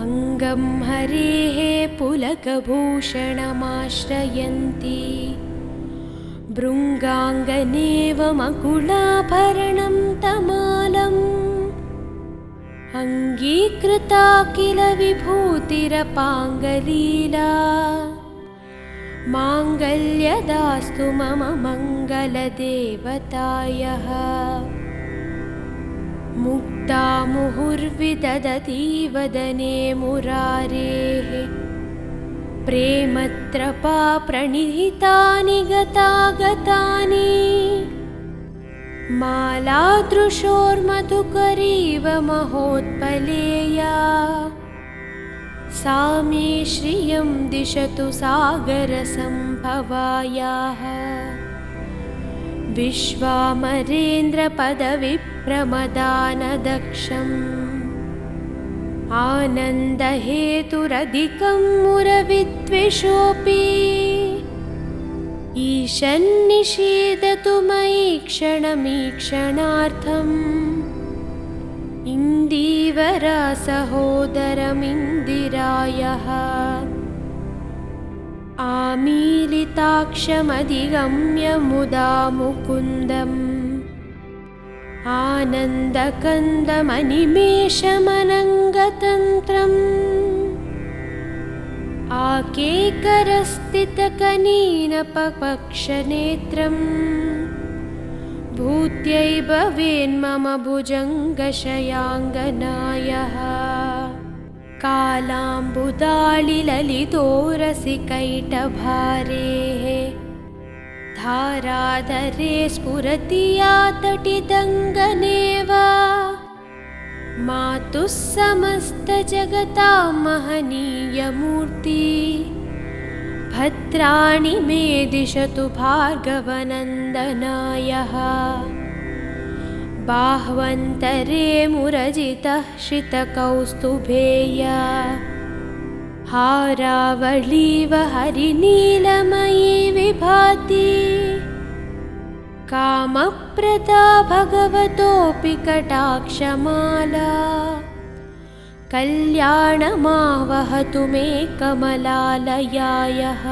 अङ्गं हरेः पुलकभूषणमाश्रयन्ती भृङ्गाङ्गनेव मकुलाभरणं तमालम् अङ्गीकृता किल विभूतिरपाङ्गलीला माङ्गल्यदास्तु मम मङ्गलदेवतायः मुक्ता मुहुर्विदधती वदने मुरारेः प्रेमत्रपा प्रणिहितानि गतागतानि मालादृशोर्मधुकरीव महोत्पलेया सा मे श्रियं दिशतु सागरसम्भवायाः विश्वामरेन्द्रपदविप्रमदानदक्षम् आनन्दहेतुरधिकं मुरविद्विषोऽपि ईशन्निषेधतु मयि क्षणमीक्षणार्थम् इन्दीवरा सहोदरमिन्दिरायः आमीलिताक्षमधिगम्य मुदा मुकुन्दम् आनन्दकन्दमनिमेषमनङ्गतन्त्रम् आकेकरस्थितकनीनपपक्षनेत्रम् भूत्यै भवेन्मम भुजङ्गशयाङ्गनायः कालाम्बुदाळिललितोरसिकैटभारेः धाराधरे स्फुरति या तटिदङ्गनेव मातुः समस्तजगतां महनीयमूर्ति भद्राणि मे दिशतु भार्गवनन्दनायः बाह्वन्तरे मुरजितः श्रितकौस्तुभेया हारावळीव हरिनीलमयी विभाति कामप्रदा भगवतोऽपि कटाक्षमाला कल्याणमावहतु मे कमलालयायः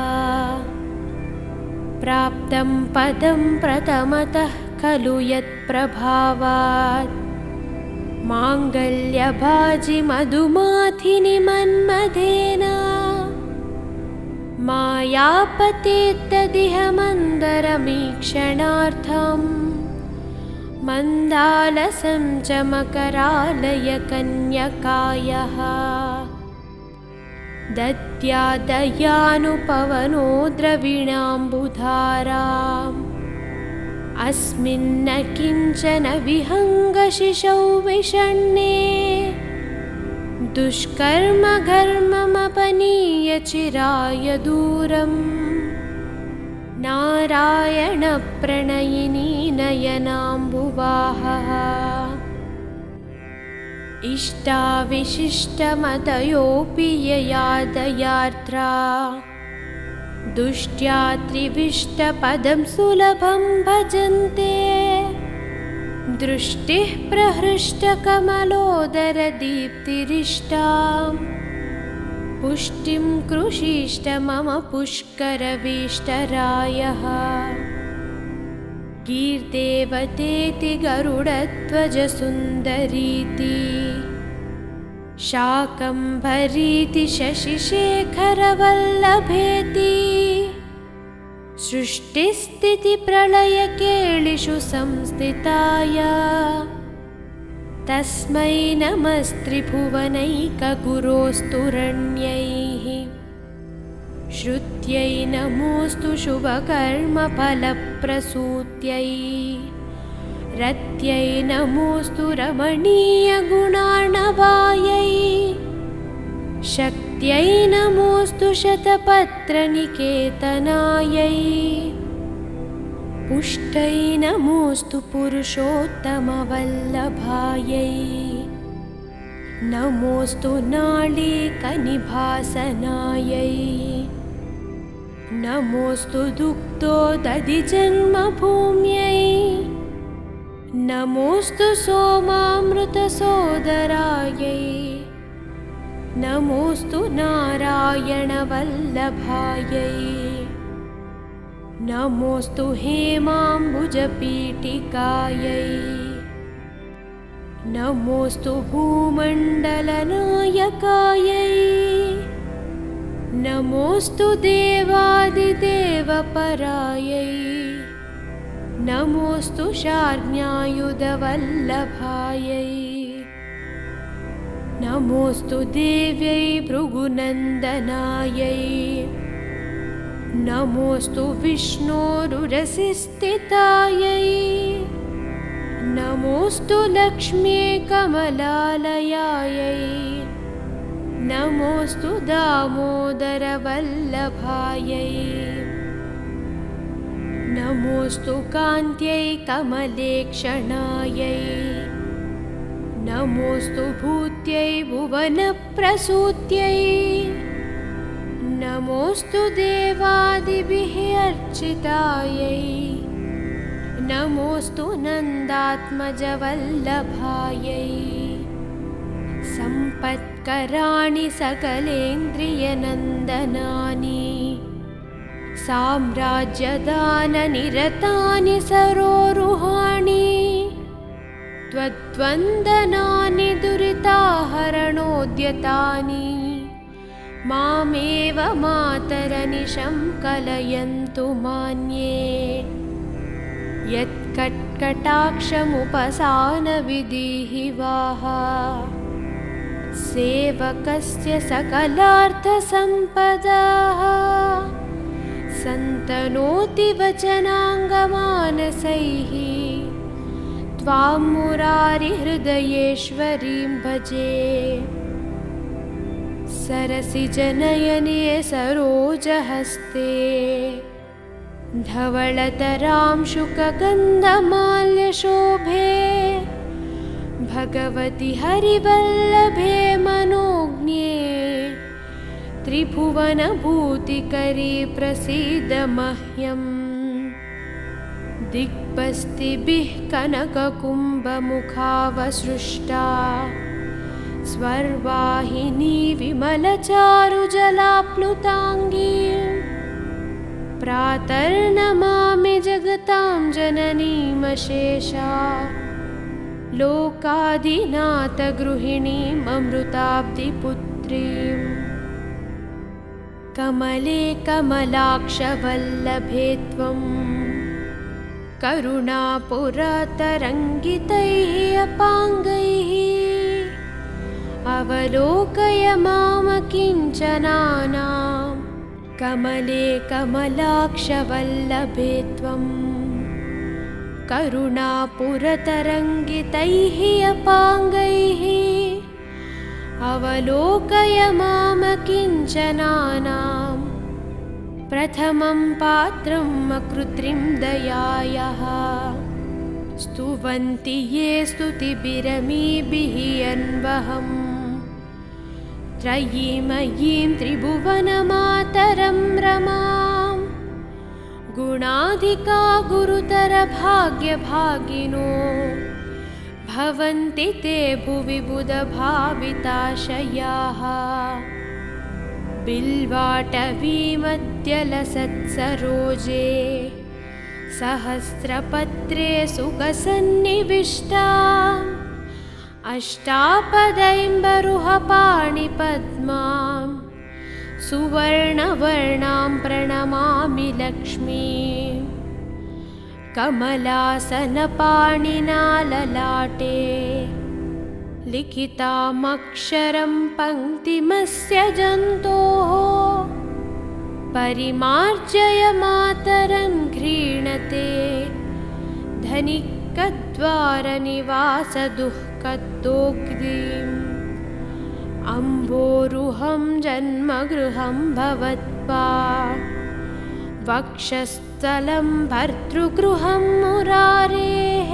प्राप्तं पदं प्रथमतः खलु यत्प्रभावात् माङ्गल्यभाजि मधुमाथिनि मन्मथेन मायापतेत्तदिह मन्दरमीक्षणार्थम् मन्दालसं च मकरालय कन्यकायः दद्यादयानुपवनो द्रविणाम्बुधाराम् अस्मिन्न किञ्चन विहङ्गशिशौ विषण्णे दुष्कर्मघर्ममपनीय चिराय दूरम् नारायणप्रणयिनी नयनाम्बुवाहः इष्टाविशिष्टमतयोऽपि यया दयार्द्रा दुष्ट्या त्रिविष्टपदं सुलभं भजन्ते दृष्टिः प्रहृष्टकमलोदरदीप्तिरिष्टां पुष्टिं कृषीष्ट मम पुष्करवीष्टरायः गीर्देवतेति गरुडध्वजसुन्दरीति शाकम्भरीति शशिशेखरवल्लभेति सृष्टिस्थितिप्रलयकेलिषु संस्थिताय तस्मै नमस्त्रिभुवनैकगुरोस्तुरण्यैः श्रुत्यै नमोऽस्तु शुभकर्मफलप्रसूत्यै रत्यै नमोऽस्तु रमणीयगुणार्णवायै शक्त्यै नमोऽस्तु शतपत्रनिकेतनायै पुष्टै नमोऽस्तु पुरुषोत्तमवल्लभायै नमोऽस्तु नाळीकनिभासनायै नमोऽस्तु दुग्धोदधिजन्मभूम्यै नमोऽस्तु सोमामृतसोदरायै नमोऽस्तु नारायणवल्लभायै नमोऽस्तु हेमाम्बुजपीठिकायै नमोऽस्तु भूमण्डलनायकायै नमोऽस्तु देवादिदेवपरायै नमोऽस्तु शार्ङ्ग्यायुधवल्लभायै नमोऽस्तु देव्यै भृगुनन्दनायै नमोऽस्तु विष्णोरुरसिस्थितायै नमोऽस्तु लक्ष्म्यै कमलालयायै नमोऽस्तु दामोदरवल्लभायै नमोऽस्तु कान्त्यै कमलेक्षणायै नमोऽस्तु भूत्यै भुवनप्रसूत्यै नमोऽस्तु देवादिभिः अर्चितायै नमोऽस्तु नन्दात्मजवल्लभायै सम्पत्कराणि सकलेन्द्रियनन्दनानि साम्राज्यदाननिरतानि सरोरुहाणि त्वद्वन्दनानि दुरिताहरणोद्यतानि मामेव मातरनिशं कलयन्तु मान्ये यत्कट्कटाक्षमुपसानविधिः वाह सेवकस्य सकलार्थसम्पदाः सन्तनोति वचनाङ्गमानसैः त्वां मुरारिहृदयेश्वरीं भजे सरसिजनयने सरोजहस्ते धवलतरां शुकगन्धमाल्यशोभे भगवति हरिवल्लभे मनोज्ञे त्रिभुवनभूतिकरी प्रसीद मह्यम् दिग्बस्तिभिः कनककुम्भमुखावसृष्टा स्वर्वाहिनी विमलचारुजलाप्लुताङ्गी प्रातर्नमामि जगतां जननीमशेषा लोकाधिनाथगृहिणीममृताब्धिपुत्रीम् कमले कमलाक्षवल्लभे त्वं करुणापुरतरङ्गितैः अपाङ्गैः अवलोकय मामकिञ्चनानां कमले कमलाक्षवल्लभे त्वं करुणापुरतरङ्गितैः अपाङ्गैः अवलोकय मामकिञ्चनानां प्रथमं पात्रं अकृत्रिं दयायाः स्तुवन्ति ये स्तुतिभिरमीभिः अन्वहम् त्रयीमयीं त्रिभुवनमातरं रमां गुणाधिका गुरुतरभाग्यभागिनो भवन्ति ते भुवि बुधभाविताशयाः बिल्वाटवीमध्यलसत्सरोजे सहस्रपत्रे सुखसन्निविष्टाम् अष्टापदैम्बरुहपाणिपद्मां सुवर्णवर्णां प्रणमामि लक्ष्मीं कमलासनपाणिना ललाटे लिखितामक्षरं पङ्क्तिमस्य जन्तोः परिमार्जय मातरं घ्रीणते धनिकद्वारनिवासदुःखदोग्धिम् अम्भोरुहं जन्मगृहं भवत्पा वक्षस्थलं भर्तृगृहं मुरारेः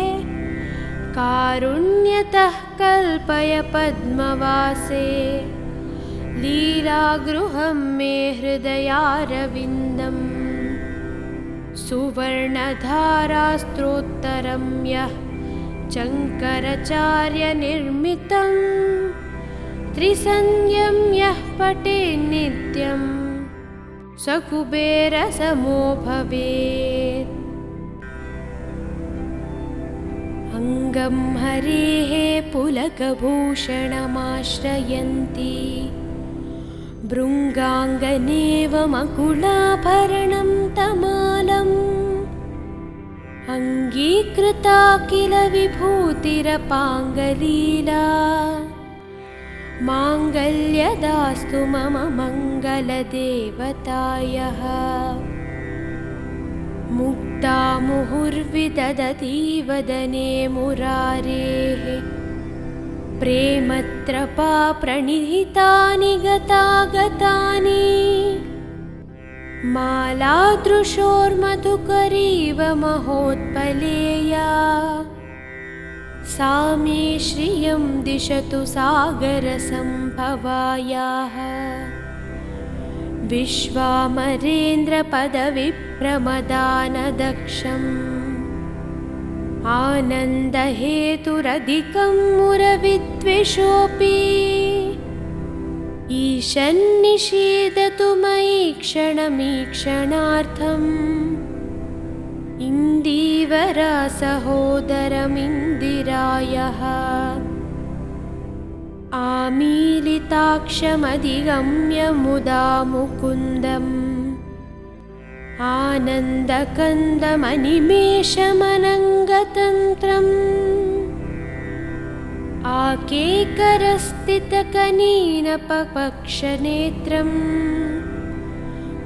कारुण्यतः कल्पय पद्मवासे लीलागृहं मे हृदयारविन्दम् सुवर्णधारास्त्रोत्तरं यः शङ्कराचार्यनिर्मितं त्रिसन्ध्यं यः पठेन्नित्यं स कुबेरसमो भवेत्। अङ्गं हरेः पुलकभूषणमाश्रयन्ती भृङ्गाङ्गनेव मकुलाभरणं तमालम् अङ्गीकृता किल विभूतिरपाङ्गलीला माङ्गल्यदास्तु मम मङ्गलदेवतायः। मुक्ता मुहुर्विदधती वदने मुरारेः प्रेमत्रपा प्रणिहितानि गतागतानि मालादृशोर्मधुकरीव महोत्पलेया सा मे श्रियं दिशतु सागरसम्भवायाः। विश्वामरेन्द्रपदविप्रमदानदक्षम् आनन्दहेतुरधिकं मुरविद्वेषोऽपि ईशन्निषेधतु मयि क्षणमीक्षणार्थम् इन्दीवरा सहोदरमिन्दिरायः। आमीलिताक्षमधिगम्य मुदा मुकुन्दम् आनन्दकन्दमनिमेषमनङ्गतन्त्रम् आकेकरस्थितकनीनपपक्षनेत्रम्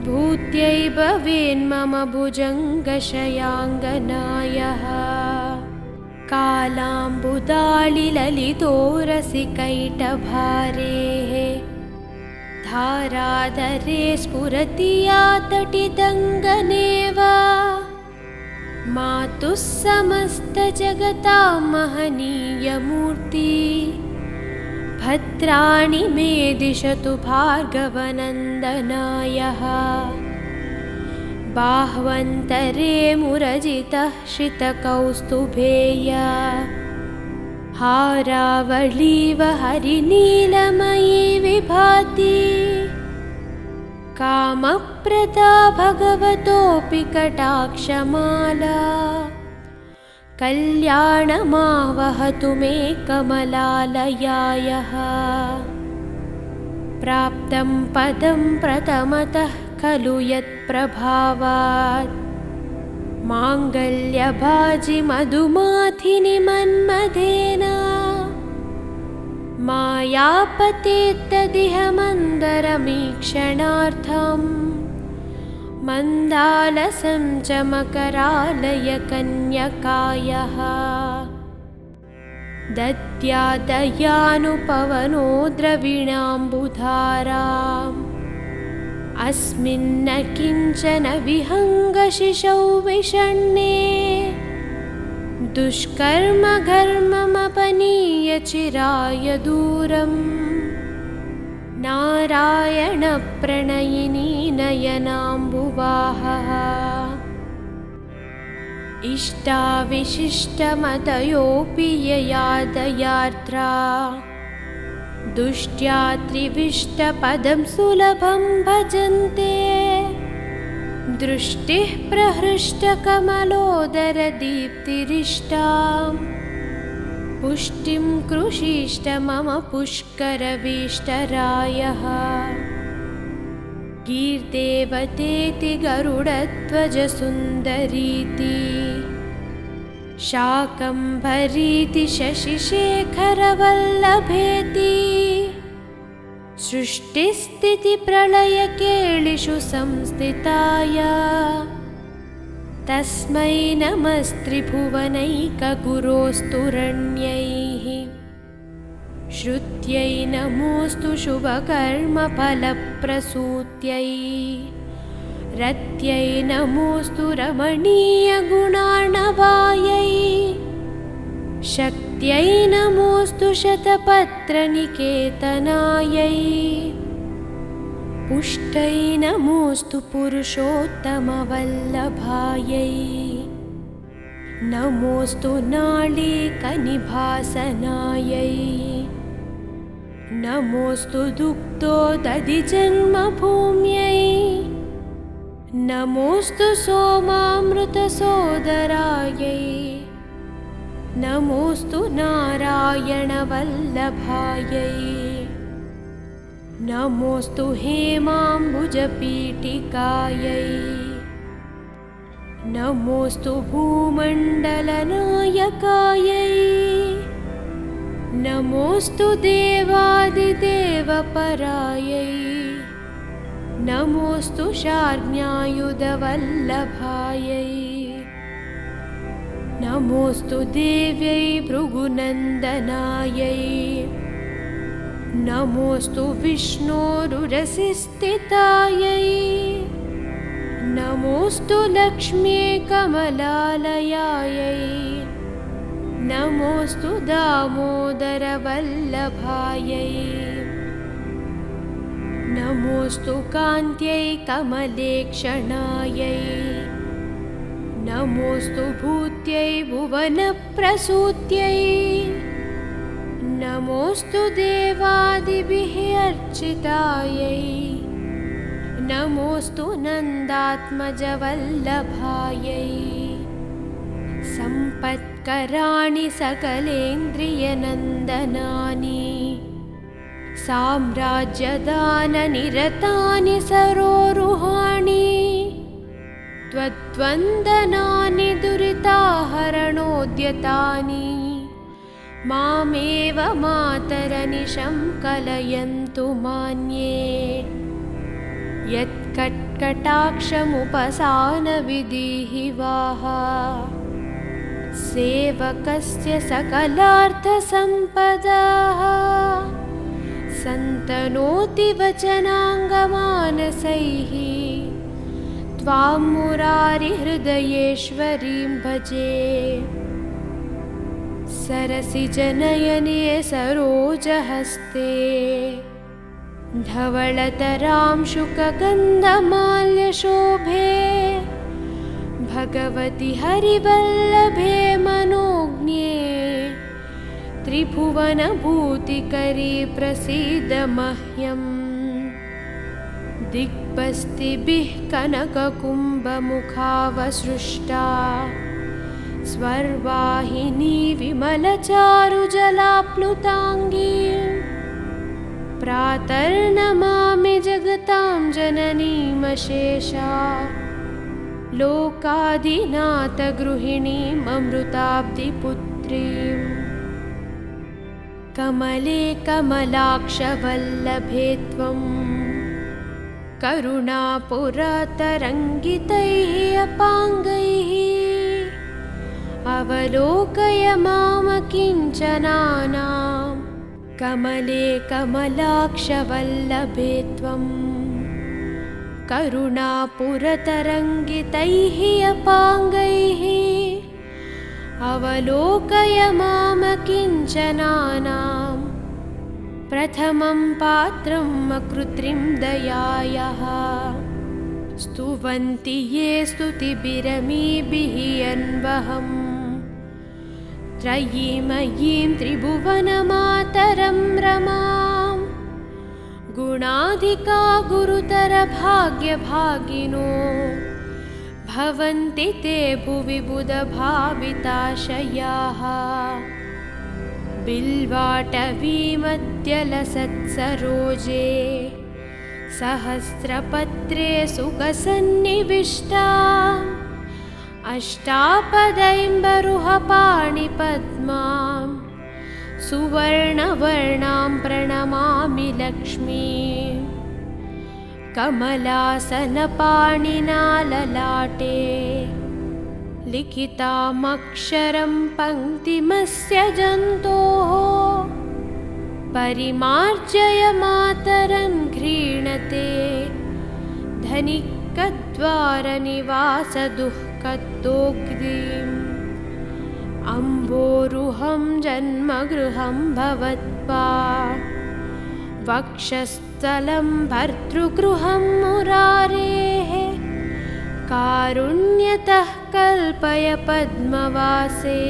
भूत्यै भवेन्मम भुजङ्गशयाङ्गनायः। कालाम्बुदाळिललितोरसिकैटभारेः धाराधरे स्फुरति या तटिदङ्गनेव मातुः समस्तजगतां महनीयमूर्ति भद्राणि मे दिशतु भार्गवनन्दनायः। बाह्वन्तरे मुरजितः श्रितकौस्तुभेया हारावळीव हरिनीलमयी विभाति कामप्रदा भगवतोऽपि कटाक्षमाला कल्याणमावहतु मे कमलालयायः। प्राप्तं पदं प्रथमतः खलु यत्प्रभावात् माङ्गल्यभाजि मधुमाथिनि मन्मथेन मायापतेत्तदिह मन्दरमीक्षणार्थम् मन्दालसं च मकरालयकन्यकायः। दद्यादयानुपवनो द्रविणाम्बुधाराम् अस्मिन्न किञ्चन विहङ्गशिशौ विषण्णे दुष्कर्मघर्ममपनीय चिराय दूरम् नारायणप्रणयिनी नयनाम्बुवाहः। इष्टाविशिष्टमतयोऽपि यया दयार्द्रा दुष्ट्या त्रिविष्टपदं सुलभं भजन्ते दृष्टिः प्रहृष्टकमलोदरदीप्तिरिष्टां पुष्टिं कृषीष्ट मम पुष्करवीष्टरायः। गीर्देवतेति गरुडध्वजसुन्दरीति शाकम्भरीति शशिशेखरवल्लभेति सृष्टिस्थितिप्रलयकेलिषु संस्थिताय तस्मै नमस्त्रिभुवनैकगुरोस्तुरण्यैः। श्रुत्यै नमोऽस्तु शुभकर्मफलप्रसूत्यै रत्यै नमोऽस्तु रमणीयगुणार्णवायै शक्त्यै नमोऽस्तु शतपत्रनिकेतनायै पुष्टै नमोऽस्तु पुरुषोत्तमवल्लभायै नमोऽस्तु नाळीकनिभासनायै नमोऽस्तु दुग्धोदधिजन्मभूम्यै नमोऽस्तु सोमामृतसोदरायै नमोऽस्तु नारायणवल्लभायै नमोऽस्तु हेमाम्बुजपीठिकायै नमोऽस्तु भूमण्डलनायकायै नमोऽस्तु देवादिदेवपरायै नमोऽस्तु शार्ङ्ग्यायुधवल्लभायै नमोऽस्तु देव्यै भृगुनन्दनायै नमोऽस्तु विष्णोरुरसिस्थितायै नमोऽस्तु लक्ष्म्यै कमलालयायै नमोऽस्तु दामोदरवल्लभायै नमोऽस्तु कान्त्यै कमलेक्षणायै नमोऽस्तु भूत्यै भुवनप्रसूत्यै नमोऽस्तु देवादिभिः अर्चितायै नमोऽस्तु नन्दात्मजवल्लभायै सम्पत्कराणि सकलेन्द्रियनन्दनानि साम्राज्यदाननिरतानि सरोरुहाणि त्वद्वन्दनानि दुरिताहरणोद्यतानि मामेव मातरनिशं कलयन्तु मान्ये यत्कट्कटाक्षमुपसानविधिः वाह सेवकस्य सकलार्थसम्पदाः सन्तनोति वचनाङ्गमानसैः त्वां मुरारिहृदयेश्वरीं भजे सरसिजनयने सरोजहस्ते धवलतरां शुकगन्धमाल्यशोभे भगवति हरिवल्लभे मनोज्ञे त्रिभुवनभूतिकरी प्रसीद मह्यम् दिग्बस्तिभिः कनककुम्भमुखावसृष्टा स्वर्वाहिनी विमलचारुजलाप्लुताङ्गी प्रातर्नमामि जगतां जननीमशेषा लोकाधिनाथगृहिणीममृताब्धिपुत्रीम् कमले कमलाक्षवल्लभे त्वं करुणापुरतरङ्गितैः अपाङ्गैः अवलोकय मामकिञ्चनानां कमले कमलाक्षवल्लभे त्वं करुणापुरतरङ्गितैः अपाङ्गैः अवलोकय मामकिञ्चनानां प्रथमं पात्रं अकृत्रिं दयायाः स्तुवन्ति ये स्तुतिभिरमीभिः अन्वहम् त्रयीमयीं त्रिभुवनमातरं रमां गुणाधिका गुरुतरभाग्यभागिनो भवन्ति ते भुवि बुधभाविताशयाः बिल्वाटवीमध्यलसत्सरोजे सहस्रपत्रे सुखसन्निविष्टा अष्टापदैम्बरुहपाणिपद्मां सुवर्णवर्णां प्रणमामि लक्ष्मीं कमलासनपाणिना ललाटे लिखितामक्षरं पङ्क्तिमस्य जन्तोः परिमार्जय मातरं घ्रीणते धनिकद्वारनिवासदुःखदोग्धिम् अम्बोरुहं जन्मगृहं भवत्वा वक्षस्थलं भर्तृगृहं मुरारेः कारुण्यतः कल्पय पद्मवासे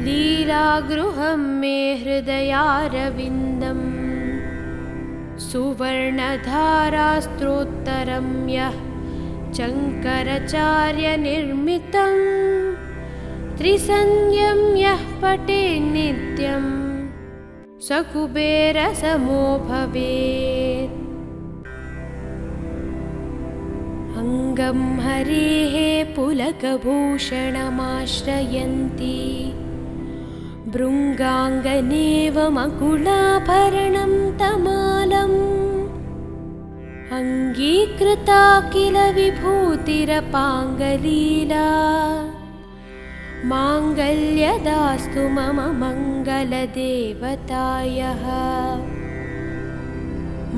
लीलागृहं मे हृदयारविन्दम् सुवर्णधारास्त्रोत्तरं यः शङ्कराचार्यनिर्मितं त्रिसन्ध्यं यः पठेन्नित्यं स कुबेरसमो भवेत्। अङ्गं हरेः पुलकभूषणमाश्रयन्ती भृङ्गाङ्गनेव मकुलाभरणं तमालम् अङ्गीकृता किल विभूतिरपाङ्गलीला माङ्गल्यदास्तु मम मङ्गलदेवतायः।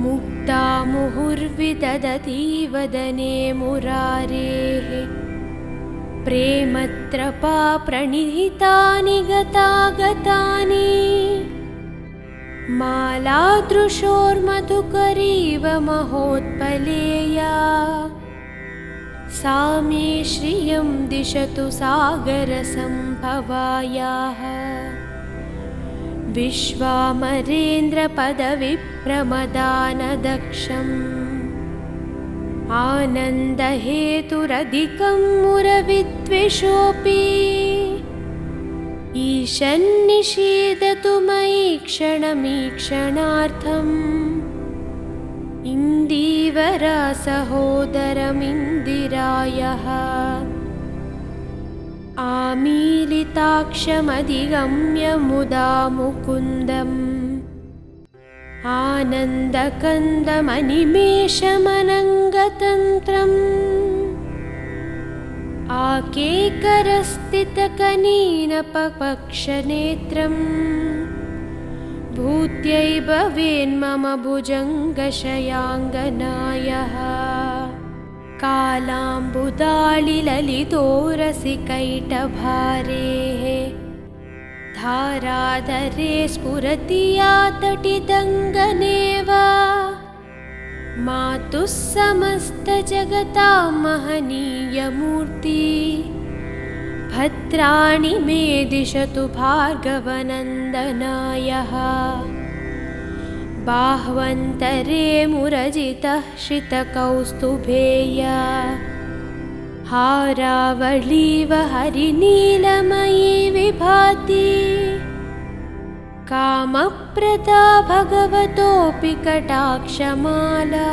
मुक्ता मुहुर्विदधती वदने मुरारेः प्रेमत्रपा प्रणिहितानि गतागतानि मालादृशोर्मधुकरीव महोत्पलेया सा मे श्रियं दिशतु सागरसम्भवायाः। विश्वामरेन्द्रपदविप्रमदानदक्षम् आनन्दहेतुरधिकं मुरविद्वेषोऽपि ईशन्निषेधतु मयि क्षणमीक्षणार्थम् इन्दीवरसहोदरमिन्दिरायः। आमीलिताक्षमधिगम्य मुदा मुकुन्दम् आनन्दकन्दमनिमेषमनङ्गतन्त्रम् आकेकरस्थितकनीनपपक्षनेत्रम् भूत्यै भवेन्मम भुजङ्गशयाङ्गनायः। कालाम्बुदाळिललितोरसिकैटभारेः धाराधरे स्फुरति या तटिदङ्गनेव मातुः समस्तजगतां महनीयमूर्ति भद्राणि मे दिशतु भार्गवनन्दनायः। बाह्वन्तरे मुरजितः श्रितकौस्तुभेया हारावळीव हरिनीलमयी विभाति कामप्रदा भगवतोऽपि कटाक्षमाला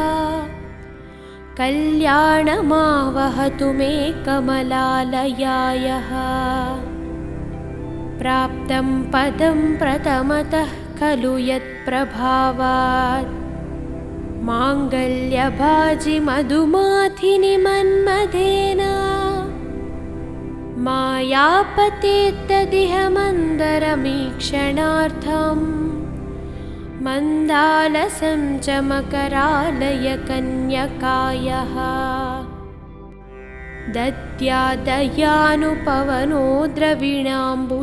कल्याणमावहतु मे कमलालयायः। प्राप्तं पदं प्रथमतः खलु यत्प्रभावात् माङ्गल्यभाजि मधुमाथिनि मन्मथेन मायापतेत्तदिह मन्दरमीक्षणार्थम् मन्दालसं च मकरालयकन्यकायः। दद्यादयानुपवनो द्रविणाम्बुधाराम्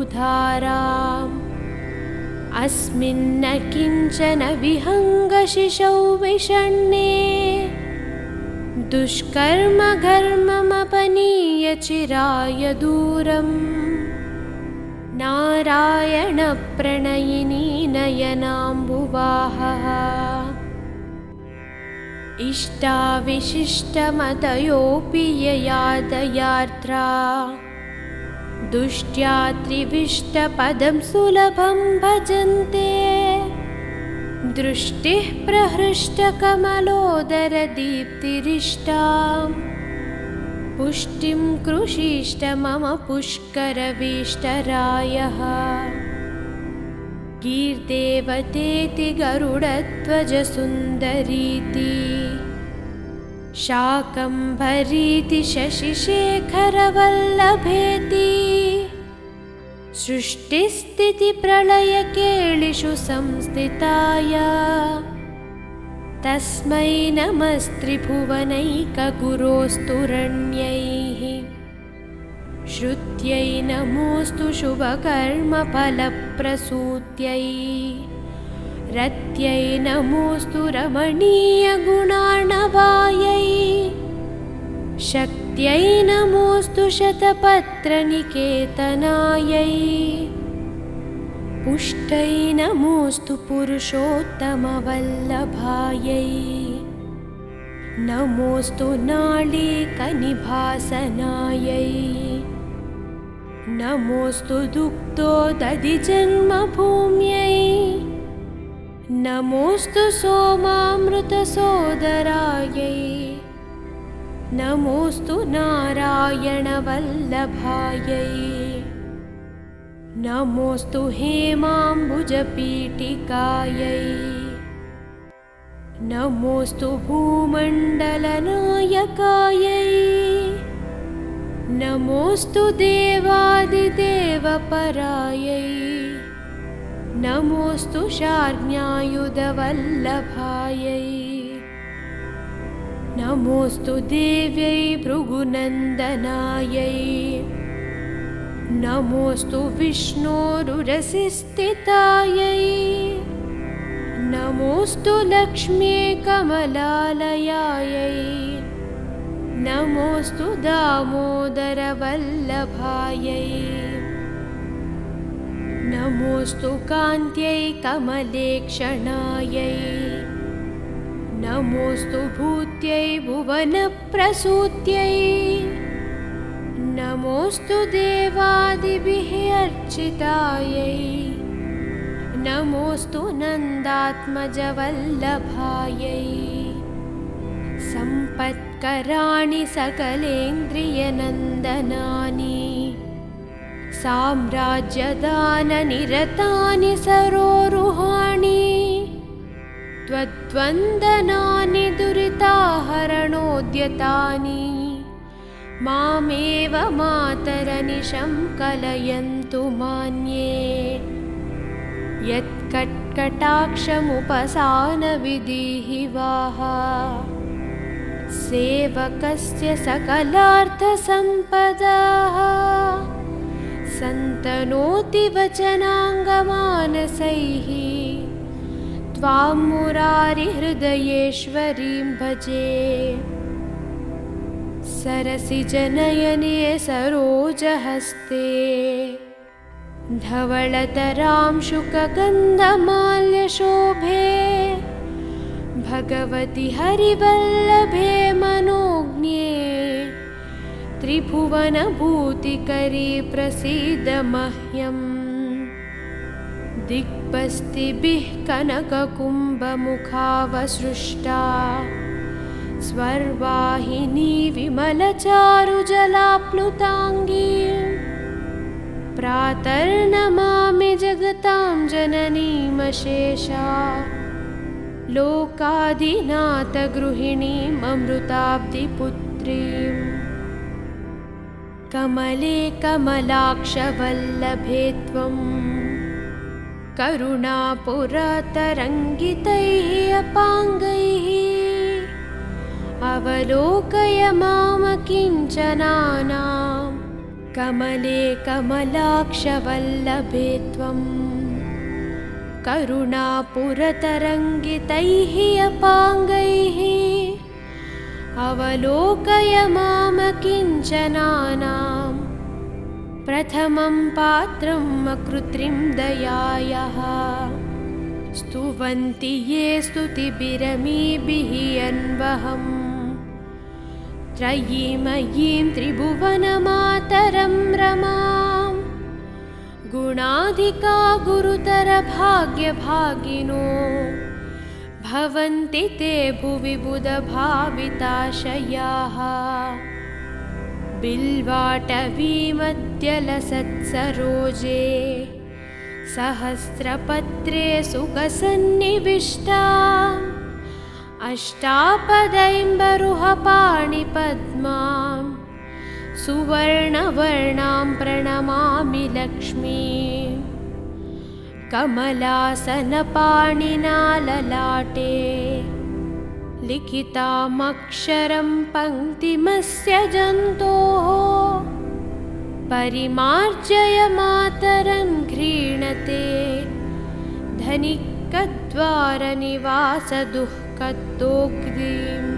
अस्मिन्न किञ्चन विहङ्गशिशौ विषण्णे दुष्कर्मघर्ममपनीय चिराय दूरम् नारायणप्रणयिनी नयनाम्बुवाहः। इष्टाविशिष्टमतयोऽपि यया दयार्द्रा दुष्ट्या त्रिविष्टपदं सुलभं भजन्ते दृष्टिः प्रहृष्टकमलोदरदीप्तिरिष्टां पुष्टिं कृषीष्ट मम पुष्करवीष्टरायः। गीर्देवतेति गरुडध्वजसुन्दरीति शाकम्भरीति शशिशेखरवल्लभेति सृष्टिस्थितिप्रलयकेलिषु संस्थिताय तस्मै नमस्त्रिभुवनैकगुरोस्तुरण्यैः। श्रुत्यै नमोऽस्तु शुभकर्मफलप्रसूत्यै रत्यै नमोऽस्तु रमणीयगुणार्णवायै शक्त्यै नमोऽस्तु शतपत्रनिकेतनायै पुष्टै नमोऽस्तु पुरुषोत्तमवल्लभायै नमोऽस्तु नाळीकनिभासनायै नमोऽस्तु दुग्धोदधिजन्मभूम्यै नमोऽस्तु सोमामृतसोदरायै नमोऽस्तु नारायणवल्लभायै नमोऽस्तु हेमाम्बुजपीठिकायै नमोऽस्तु भूमण्डलनायकायै नमोऽस्तु देवादिदेवपरायै नमोऽस्तु शार्ङ्ग्यायुधवल्लभायै नमोऽस्तु देव्यै भृगुनन्दनायै नमोऽस्तु विष्णोरुरसिस्थितायै नमोऽस्तु लक्ष्मी कमलालयायै नमोऽस्तु दामोदरवल्लभायै नमोऽस्तु कान्त्यै कमलेक्षणायै नमोऽस्तु भूत्यै भुवनप्रसूत्यै नमोऽस्तु देवादिभिः अर्चितायै नमोऽस्तु नन्दात्मजवल्लभायै सम्पत्कराणि सकलेन्द्रियनन्दनानि साम्राज्यदाननिरतानि सरोरुहाणि त्वद्वन्दनानि दुरिताहरणोद्यतानि मामेव मातरनिशं कलयन्तु मान्ये यत्कट्कटाक्षमुपसानविधिः वाह सेवकस्य सकलार्थसम्पदाः सन्तनोति वचनाङ्गमानसैः त्वां मुरारिहृदयेश्वरीं भजे सरसिजनयने सरोजहस्ते धवलतरां शुकगन्धमाल्यशोभे भगवति हरिवल्लभे मनोज्ञे त्रिभुवनभूतिकरी प्रसीद मह्यम् दिग्बस्तिभिः कनककुम्भमुखावसृष्टा स्वर्वाहिनी विमलचारुजलाप्लुताङ्गी प्रातर्नमामि जगतां जननीमशेषा लोकाधिनाथगृहिणीममृताब्धिपुत्रीम् कमले कमलाक्षवल्लभे त्वं करुणापुरतरङ्गितैः अपाङ्गैः अवलोकय मामकिञ्चनानां कमले कमलाक्षवल्लभे त्वं करुणापुरतरङ्गितैः अपाङ्गैः अवलोकय मामकिञ्चनानां प्रथमं पात्रं अकृत्रिं दयायाः स्तुवन्ति ये स्तुतिभिरमीभिः अन्वहम् त्रयीमयीं त्रिभुवनमातरं रमां गुणाधिका गुरुतरभाग्यभागिनो भवन्ति ते भुवि बुधभाविताशयाः बिल्वाटवीमध्यलसत्सरोजे सहस्रपत्रे सुखसन्निविष्टा अष्टापदैम्बरुहपाणिपद्मां सुवर्णवर्णां प्रणमामि लक्ष्मीं कमलासनपाणिना ललाटे लिखितामक्षरं पङ्क्तिमस्य जन्तोः परिमार्जय मातरं घ्रीणते धनिकद्वारनिवासदुःखदोग्धिम्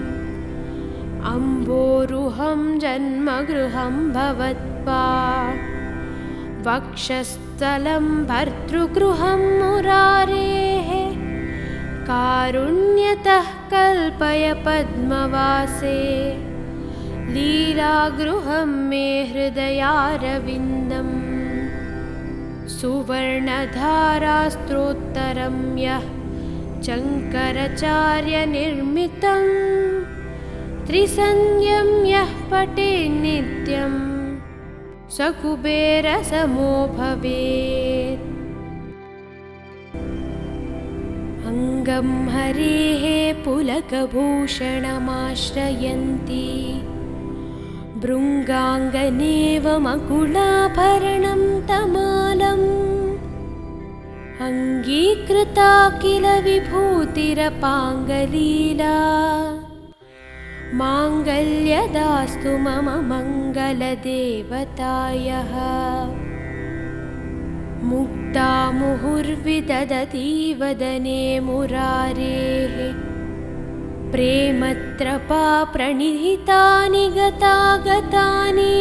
अम्बोरुहं जन्मगृहं भवत्पा वक्षस्थले स्थलं भर्तृगृहं मुरारेः कारुण्यतः कल्पय पद्मवासे लीलागृहं मे हृदयारविन्दम् सुवर्णधारास्त्रोत्तरं यः शङ्कराचार्यनिर्मितं त्रिसन्ध्यं यः पठेन्नित्यं स कुबेरसमो भवेत्। अङ्गं हरेः पुलकभूषणमाश्रयन्ती भृङ्गाङ्गनेव मकुलाभरणं तमालम् अङ्गीकृता किल विभूतिरपाङ्गलीला माङ्गल्यदास्तु मम मङ्गलदेवतायः। मुक्ता मुहुर्विदधती वदने मुरारेः प्रेमत्रपा प्रणिहितानि गतागतानि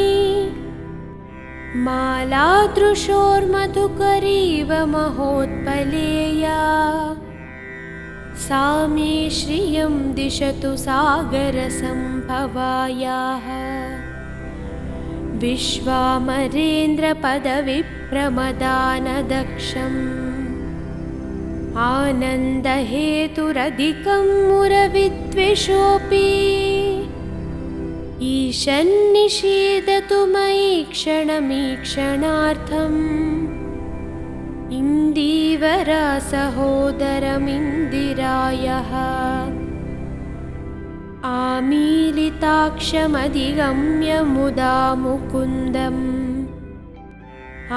मालादृशोर्मधुकरीव महोत्पलेया सा मे श्रियं दिशतु सागरसम्भवायाः। विश्वामरेन्द्रपदविप्रमदानदक्षम् आनन्दहेतुरधिकं मुरविद्वेषोऽपि ईशन्निषेधतु मयि क्षणमीक्षणार्थम् इन्दीवरसहोदरमिन्दिरायः। आमीलिताक्षमधिगम्य मुदा मुकुन्दम्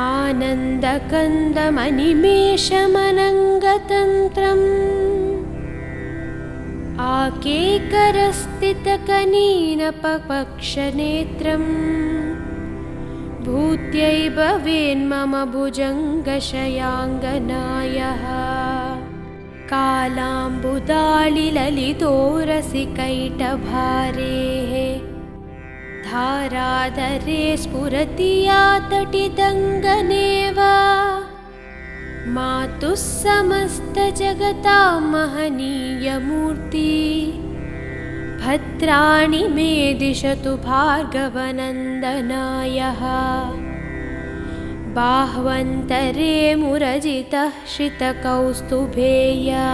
आनन्दकन्दमनिमेषमनङ्गतन्त्रम् आकेकरस्थितकनीनपपक्षनेत्रम् भूत्यै भवेन्मम भुजङ्गशयाङ्गनायः। कालाम्बुदाळिललितोरसिकैटभारेः धाराधरे स्फुरति या तटिदङ्गनेव मातुः समस्तजगतां महनीयमूर्ति भद्राणि मे दिशतु भार्गवनन्दनायः। बाह्वन्तरे मुरजितः श्रितकौस्तुभेया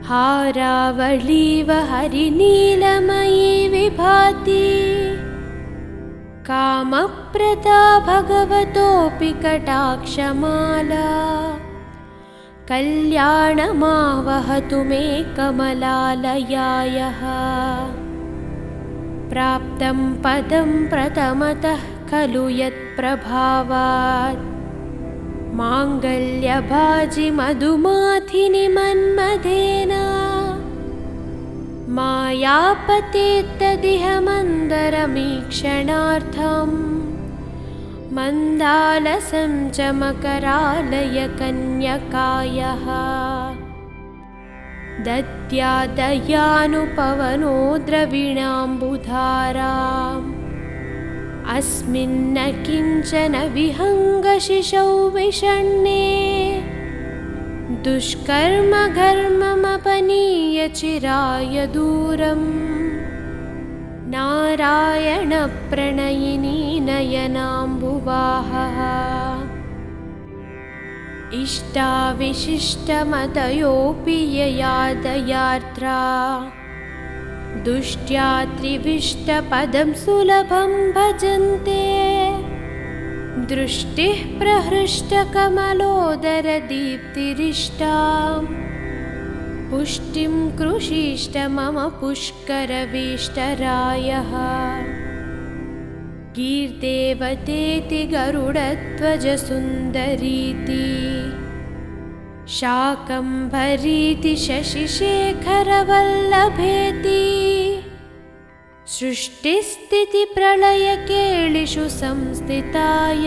हारावळीव हरिनीलमयी विभाति कामप्रदा भगवतोऽपि कटाक्षमाला कल्याणमावहतु मे कमलालयायः। प्राप्तं पदं प्रथमतः खलु यत्प्रभावात् माङ्गल्यभाजि मधुमाथिनि मन्मथेन मायापतेत्तदिह मन्दरमीक्षणार्थम् मन्दालसं च मकरालय कन्यकायः। दद्यादयानुपवनो द्रविणाम्बुधाराम् अस्मिन्न किञ्चन विहङ्गशिशौ विषण्णे दुष्कर्मघर्ममपनीय चिराय दूरम् नारायणप्रणयिनी नयनाम्बुवाहः। इष्टाविशिष्टमतयोऽपि यया दयार्द्रा दुष्ट्या त्रिविष्टपदं सुलभं भजन्ते दृष्टिः प्रहृष्टकमलोदरदीप्तिरिष्टां पुष्टिं कृषीष्ट मम पुष्करवीष्टरायः। गीर्देवतेति गरुडध्वजसुन्दरीति शाकम्भरीति शशिशेखरवल्लभेति सृष्टिस्थितिप्रलयकेलिषु संस्थिताय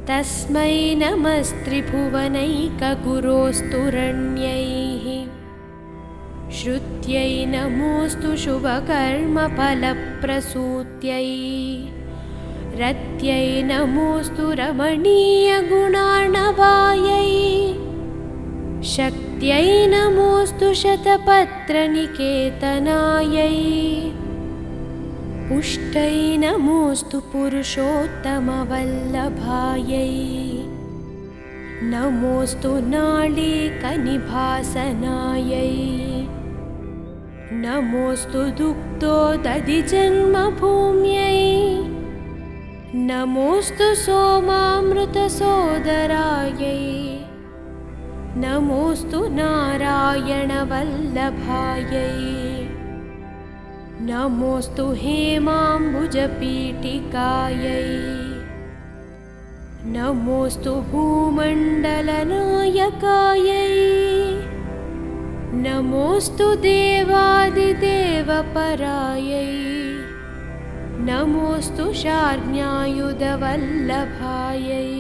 तस्मै नमस्त्रिभुवनैकगुरोस्तुरण्यैः। श्रुत्यै नमोऽस्तु शुभकर्मफलप्रसूत्यै रत्यै नमोऽस्तु रमणीयगुणार्णवायै शक्त्यै नमोऽस्तु शतपत्रनिकेतनायै पुष्टै नमोऽस्तु पुरुषोत्तमवल्लभायै नमोऽस्तु नाळीकनिभासनायै नमोऽस्तु दुग्धोदधिजन्मभूम्यै नमोऽस्तु सोमामृतसोदरायै नमोऽस्तु नारायणवल्लभायै नमोऽस्तु हेमाम्बुजपीठिकायै नमोऽस्तु भूमण्डलनायकायै नमोऽस्तु देवादिदेवपरायै नमोऽस्तु शार्ङ्ग्यायुधवल्लभायै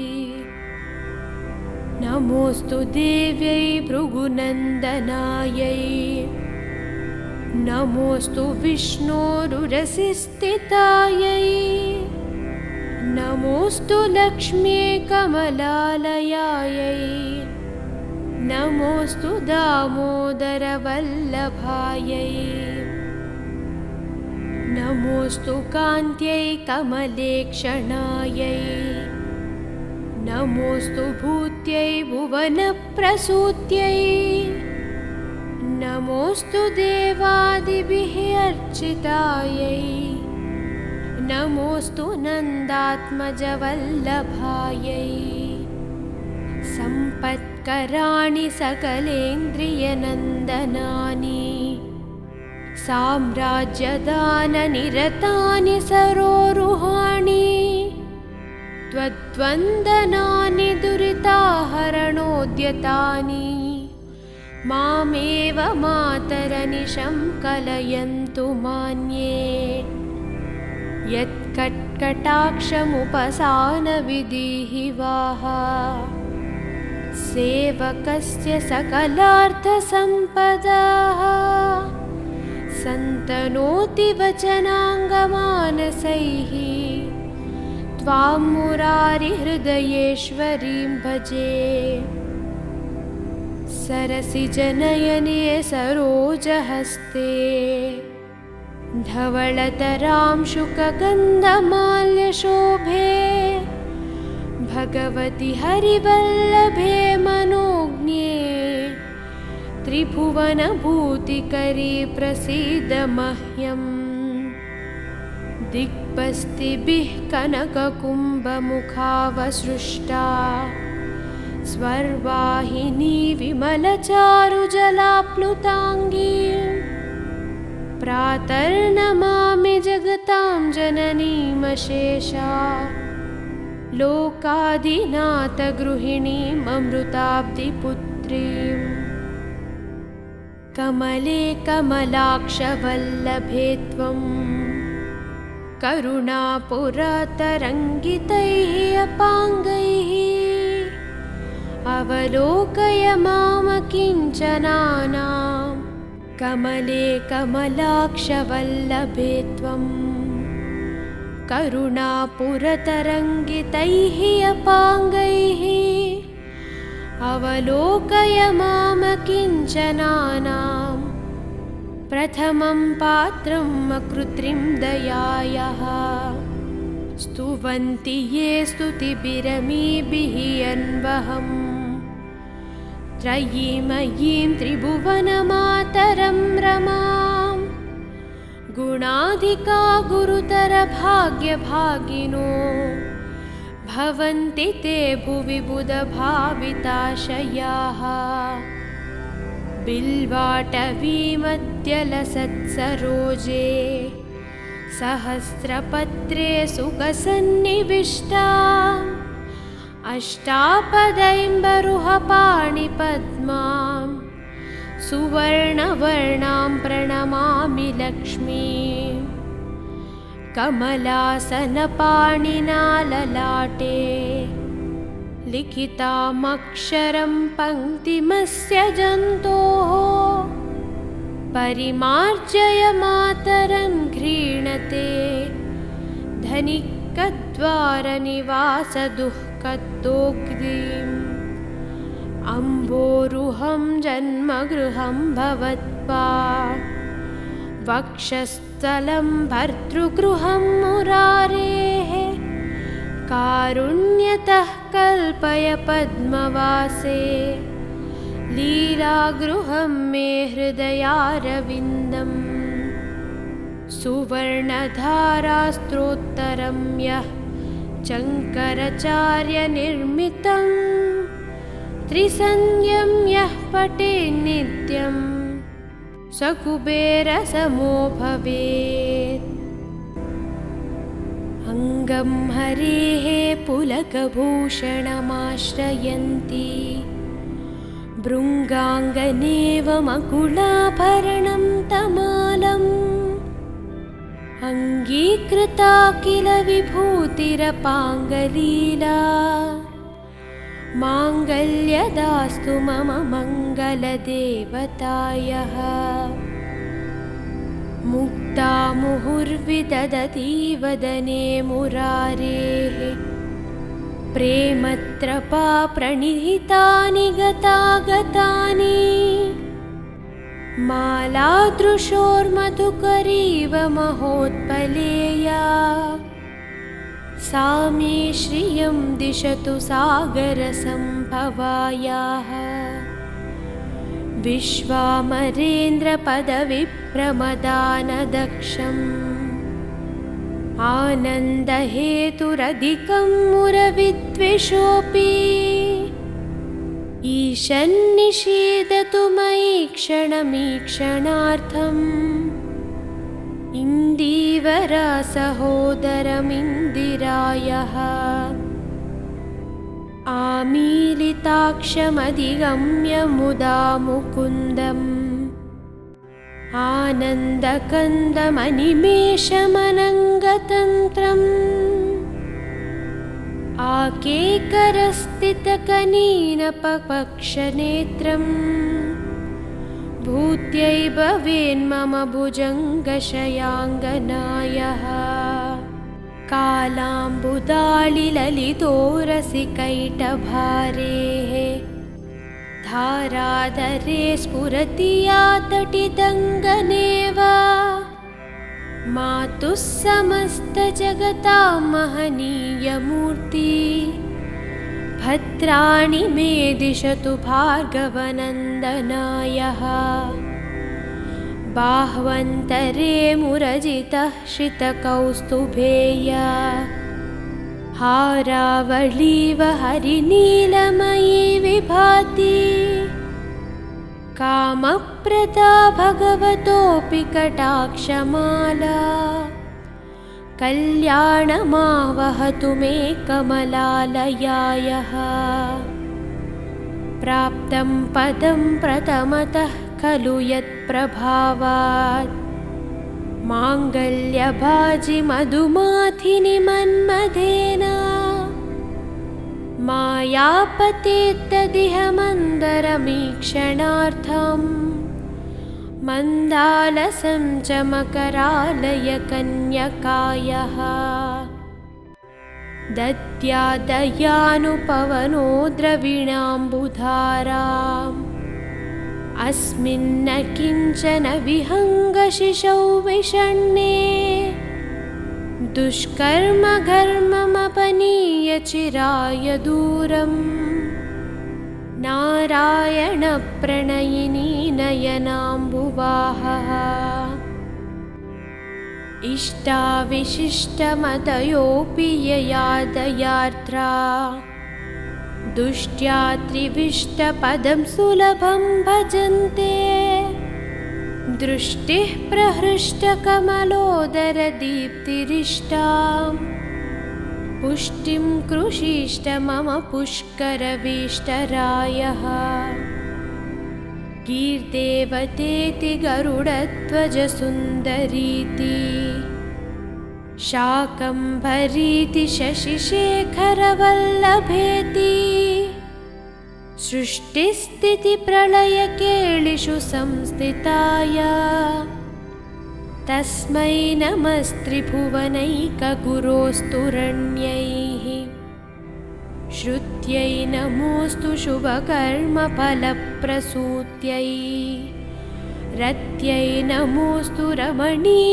नमोऽस्तु देव्यै भृगुनन्दनायै नमोऽस्तु विष्णोरुरसिस्थितायै नमोऽस्तु लक्ष्म्यै कमलालयायै नमोऽस्तु दामोदरवल्लभायै नमोऽस्तु कान्त्यै कमलेक्षणायै नमोऽस्तु भूत्यै भुवनप्रसूत्यै नमोऽस्तु देवादिभिः अर्चितायै नमोऽस्तु नन्दात्मजवल्लभायै सम्पत्कराणि सकलेन्द्रियनन्दनानि साम्राज्यदाननिरतानि सरोरुहाणि त्वद्वन्दनानि दुरिताहरणोद्यतानि मामेव मातरनिशं कलयन्तु मान्ये यत्कट्कटाक्षमुपसानविधिः वाह सेवकस्य सकलार्थसम्पदाः सन्तनोति वचनाङ्गमानसैः त्वां मुरारिहृदयेश्वरीं भजे सरसिजनयने सरोजहस्ते धवलतरां शुकगन्धमाल्यशोभे भगवति हरिवल्लभे मनोज्ञे त्रिभुवनभूतिकरी प्रसीद मह्यम् दिग्बस्तिभिः कनककुम्भमुखावसृष्टा स्वर्वाहिनी विमलचारुजलाप्लुताङ्गी प्रातर्नमामि जगतां जननीमशेषा लोकाधिनाथगृहिणीममृताब्धिपुत्रीम् कमले कमलाक्षवल्लभे त्वं करुणापुरतरङ्गितैः अपाङ्गैः अवलोकय मामकिञ्चनानां कमले कमलाक्षवल्लभे त्वं करुणापुरतरङ्गितैः अपाङ्गैः अवलोकय मामकिञ्चनानां प्रथमं पात्रं अकृत्रिं दयायाः स्तुवन्ति ये स्तुतिभिरमीभिः अन्वहम् त्रयीमयीं त्रिभुवनमातरं रमां गुणाधिका गुरुतरभाग्यभागिनो भवन्ति ते भुवि बुधभाविताशयाः बिल्वाटवीमध्यलसत्सरोजे सहस्रपत्रे सुखसन्निविष्टा अष्टापदैम्बरुहपाणिपद्मां सुवर्णवर्णां प्रणमामि लक्ष्मीं कमलासनपाणिना ललाटे लिखितामक्षरं पङ्क्तिमस्य जन्तोः परिमार्जय मातरं घ्रीणते कद्वारनिवासदुःखदोग्धिम् अम्बोरुहं जन्मगृहं भवत्वा वक्षस्थलं भर्तृगृहं मुरारेः कारुण्यतः कल्पय पद्मवासे लीलागृहं मे हृदयारविन्दम् सुवर्णधारास्त्रोत्तरं यः शङ्कराचार्यनिर्मितं त्रिसन्ध्यं यः पठेन्नित्यं स कुबेरसमो भवेत्। अङ्गं हरेः पुलकभूषणमाश्रयन्ती भृङ्गाङ्गनेव मकुलाभरणं तमालम् अङ्गीकृता किल विभूतिरपाङ्गलीला माङ्गल्यदास्तु मम मङ्गलदेवतायः। मुक्ता मुहुर्विदधती वदने मुरारेः प्रेमत्रपा प्रणिहितानि गतागतानि मालादृशोर्मधुकरीव महोत्पलेया सा मे श्रियं दिशतु सागरसम्भवायाः। विश्वामरेन्द्रपदविप्रमदानदक्षम् आनन्दहेतुरधिकं मुरविद्वेषोऽपि ईशन्निषेधतु मयि क्षणमीक्षणार्थम् इन्दीवरसहोदरमिन्दिरायः। आमीलिताक्षमधिगम्य मुदा मुकुन्दम् आनन्दकन्दमनिमेषमनङ्गतन्त्रम् आकेकरस्थितकनीनपक्षनेत्रम् भूत्यै भवेन्मम भुजङ्गशयाङ्गनायः। कालाम्बुदाळिललितोरसिकैटभारेः धाराधरे स्फुरति या तटितङ्गनेव मातुः समस्तजगतां महनीयमूर्ति भद्राणि मे दिशतु भार्गवनन्दनायः। बाह्वन्तरे मुरजितः श्रितकौस्तुभेया हारावळीव हरिनीलमयी विभाति कामप्रदा भगवतोऽपि कटाक्षमाला कल्याणमावहतु मे कमलालयायः। प्राप्तं पदं प्रथमतः खलु यत्प्रभावात् माङ्गल्यभाजि मधुमाथिनि मन्मथेन मायापतेत्तदिह मन्दरमीक्षणार्थम् मन्दालसं च मकरालय कन्यकायः। दद्यादयानुपवनो द्रविणाम्बुधाराम् अस्मिन्न किञ्चन विहङ्गशिशौ विषण्णे दुष्कर्मघर्ममपनीय चिराय दूरम् नारायणप्रणयिनी नयनाम्बुवाहः। इष्टाविशिष्टमतयोऽपि यया दयार्द्रा दुष्ट्या त्रिविष्टपदं सुलभं भजन्ते दृष्टिः प्रहृष्टकमलोदरदीप्तिरिष्टाम् पुष्टिं कृषीष्ट मम पुष्करवीष्टरायः। गीर्देवतेति गरुडध्वजसुन्दरीति शाकम्भरीति शशिशेखरवल्लभेति सृष्टिस्थितिप्रलयकेलिषु संस्थिताय तस्मै नमस्त्रिभुवनैकगुरोस्तुरण्यैः श्रुत्यै नमोऽस्तु शुभकर्मफलप्रसूत्यै रत्यै नमोऽस्तु रमणीयगुणार्णवायै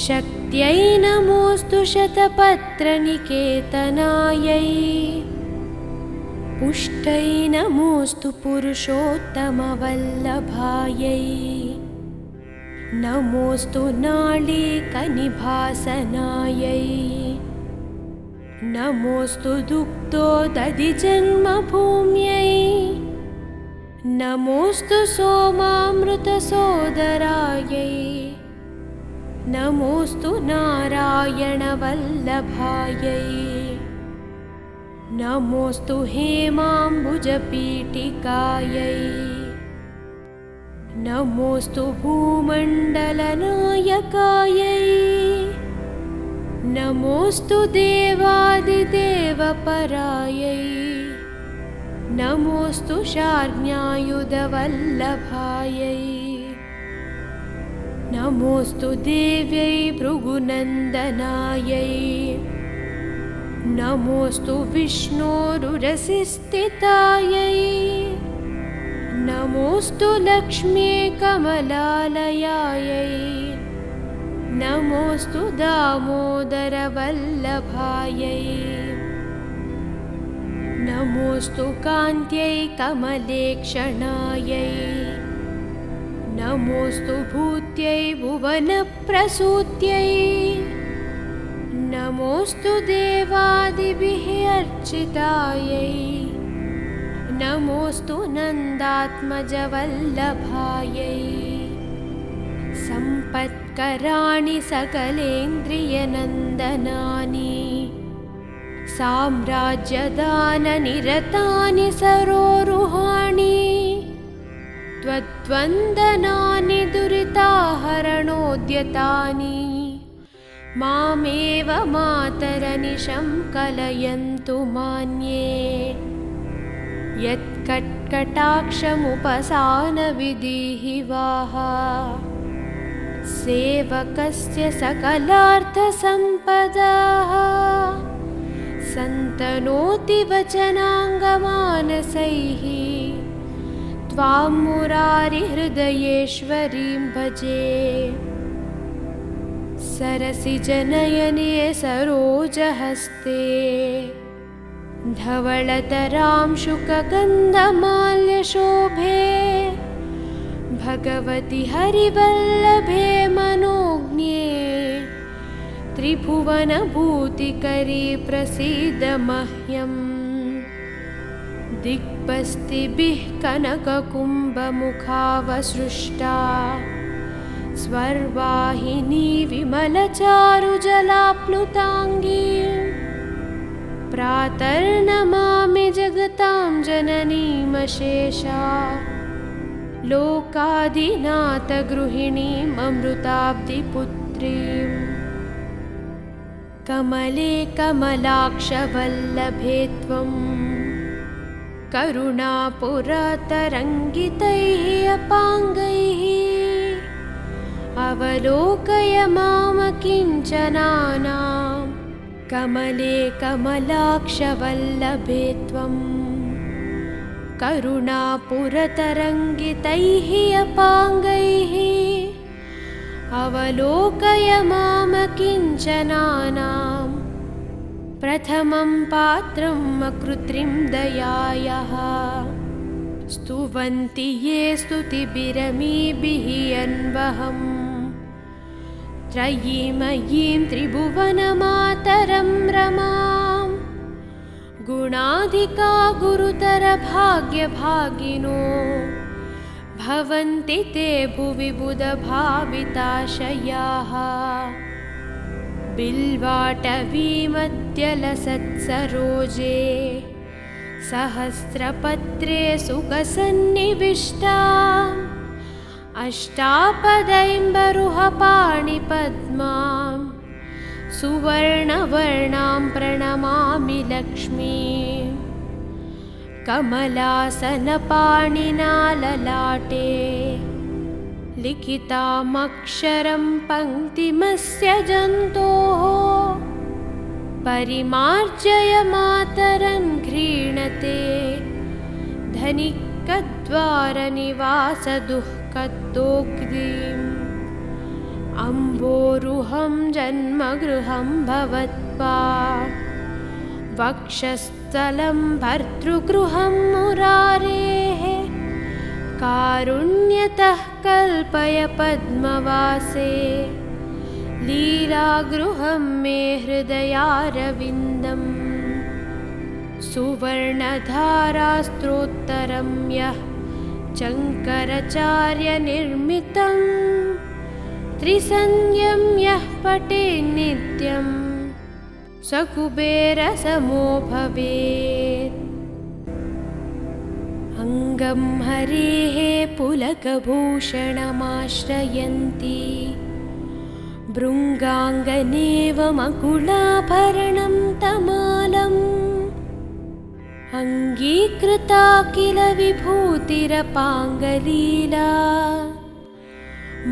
शक्त्यै नमोऽस्तु शतपत्रनिकेतनायै पुष्टै नमोऽस्तु पुरुषोत्तमवल्लभायै नमोऽस्तु नाळीकनिभासनायै नमोऽस्तु दुग्धोदधिजन्मभूम्यै नमोऽस्तु सोमामृतसोदरायै नमोऽस्तु नारायणवल्लभायै नमोऽस्तु हेमाम्बुजपीठिकायै नमोऽस्तु भूमण्डलनायकायै नमोऽस्तु देवादिदेवपरायै नमोऽस्तु शार्ङ्ग्यायुधवल्लभायै नमोऽस्तु देव्यै भृगुनन्दनायै नमोऽस्तु विष्णोरुरसिस्थितायै नमोऽस्तु लक्ष्मी कमलालयायै नमोऽस्तु दामोदरवल्लभायै नमोऽस्तु कान्त्यै कमलेक्षणायै नमोऽस्तु भूत्यै भुवनप्रसूत्यै नमोऽस्तु देवादिभिः अर्चितायै नमोऽस्तु नन्दात्मजवल्लभायै सम्पत्कराणि सकलेन्द्रियनन्दनानि साम्राज्यदाननिरतानि सरोरुहाणि त्वद्वन्दनानि दुरिताहरणोद्यतानि मामेव मातरनिशं कलयन्तु मान्ये यत्कट्कटाक्षमुपसानविधिः वाह सेवकस्य सकलार्थसम्पदाः सन्तनोति वचनाङ्गमानसैः त्वां मुरारिहृदयेश्वरीं भजे सरसिजनयने सरोजहस्ते धवलतरां शुकगन्धमाल्यशोभे भगवति हरिवल्लभे मनोज्ञे त्रिभुवनभूतिकरी प्रसीद मह्यम् दिग्बस्तिभिः कनककुम्भमुखावसृष्टा स्वर्वाहिनी विमलचारुजलाप्लुताङ्गी प्रातर्नमामि जगतां जननीमशेषा लोकाधिनाथगृहिणीममृताब्धिपुत्रीम् कमले कमलाक्षवल्लभे त्वं करुणापुरतरङ्गितैः अपाङ्गैः अवलोकय मामकिञ्चनानां कमले कमलाक्षवल्लभे त्वं करुणापुरतरङ्गितैः अपाङ्गैः अवलोकय मामकिञ्चनानां प्रथमं पात्रं अकृत्रिं दयायाः स्तुवन्ति ये स्तुतिभिरमीभिः अन्वहम् त्रयीमयीं त्रिभुवनमातरं रमां गुणाधिका गुरुतरभाग्यभागिनो भवन्ति ते भुवि बुधभाविताशयाः बिल्वाटवीमध्यलसत्सरोजे सहस्रपत्रे सुखसन्निविष्टा अष्टापदैम्बरुहपाणिपद्मां सुवर्णवर्णां प्रणमामि लक्ष्मीं कमलासनपाणिना ललाटे लिखितामक्षरं पङ्क्तिमस्य जन्तोः परिमार्जय मातरं घ्रीणते धनिकद्वारनिवासदुःखदोग्धिम् अम्बोरुहं जन्मगृहं भवत्वा वक्षस्थलं भर्तृगृहं मुरारेः कारुण्यतः कल्पय पद्मवासे लीलागृहं मे हृदयारविन्दम् सुवर्णधारास्त्रोत्तरं यः शङ्कराचार्यनिर्मितं त्रिसन्ध्यं यः पठेन्नित्यं स कुबेरसमो भवेत्। अङ्गं हरेः पुलकभूषणमाश्रयन्ती भृङ्गाङ्गनेव मकुलाभरणं तमालम् अङ्गीकृता किल विभूतिरपाङ्गलीला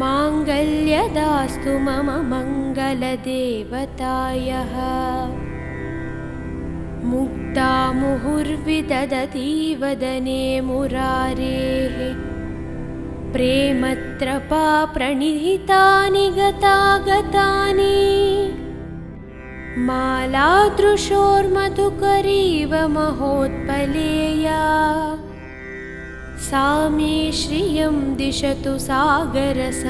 माङ्गल्यदास्तु मम मङ्गलदेवतायः। मुक्ता मुहुर्विदधती वदने मुरारेः प्रेमत्रपा प्रणिहितानि गतागतानि मालादृशोर्मधुकरीव महोत्पलेया सा मे श्रियं दिशतु सागरसम्भवायाः।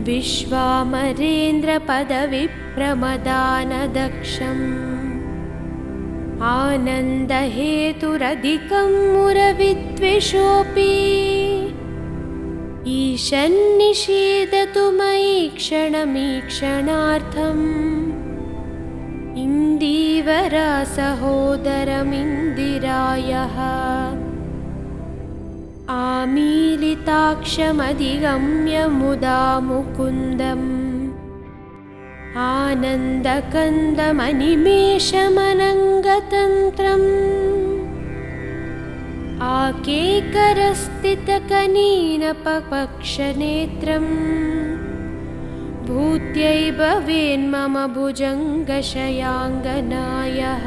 विश्वामरेन्द्रपदविप्रमदानदक्षम् आनन्दहेतुरधिकं मुरविद्वेषोऽपि ईशन्निषेधतु मयि क्षणमीक्षणार्थम् इन्दीवरसहोदरमिन्दिरायः। आमीलिताक्षमधिगम्य मुदा मुकुन्दम् आनन्दकन्दमनिमेषमनङ्गतन्त्रम् आकेकरस्थितकनीनपपक्षनेत्रम् भूत्यै भवेन्मम भुजङ्गशयाङ्गनायः।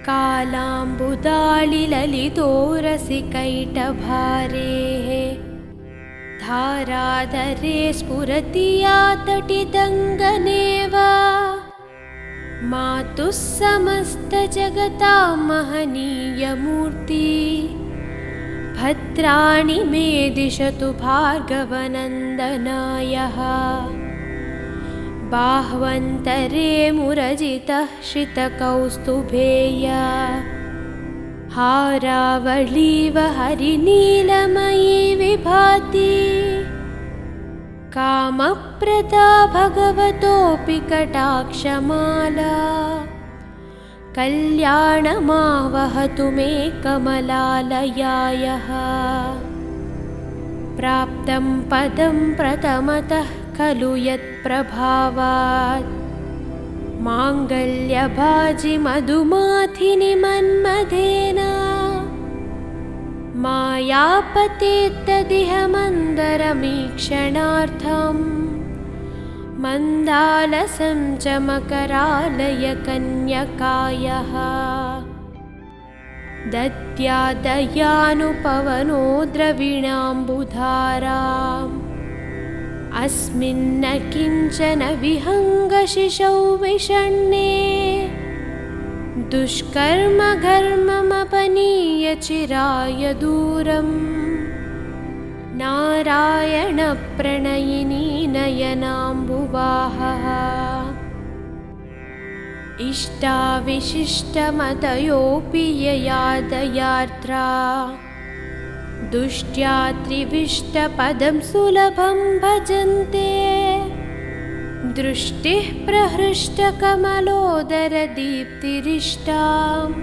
कालाम्बुदाळिललितोरसिकैटभारेः धाराधरे स्फुरति या तटिदङ्गनेव मातुः समस्तजगतां महनीयमूर्ति भद्राणि मे दिशतु भार्गवनन्दनायः। बाह्वन्तरे मुरजितः श्रितकौस्तुभेया हारावळीव हरिनीलमयी विभाति कामप्रदा भगवतोऽपि कटाक्षमाला कल्याणमावहतु मे कमलालयायः। प्राप्तं पदं प्रथमतः खलु यत्प्रभावात् माङ्गल्यभाजि मधुमाथिनि मन्मथेन मायापतेत्तदिह मन्दरमीक्षणार्थम् मन्दालसं च मकरालय कन्यकायः। दद्यादयानुपवनो द्रविणाम्बुधाराम् अस्मिन्न किञ्चन विहङ्गशिशौ विषण्णे दुष्कर्मघर्ममपनीय चिराय दूरम् नारायणप्रणयिनी नयनाम्बुवाहः। इष्टाविशिष्टमतयोऽपि ययादयार्द्रा दुष्ट्या त्रिविष्टपदं सुलभं भजन्ते दृष्टिः प्रहृष्टकमलोदरदीप्तिरिष्टाम्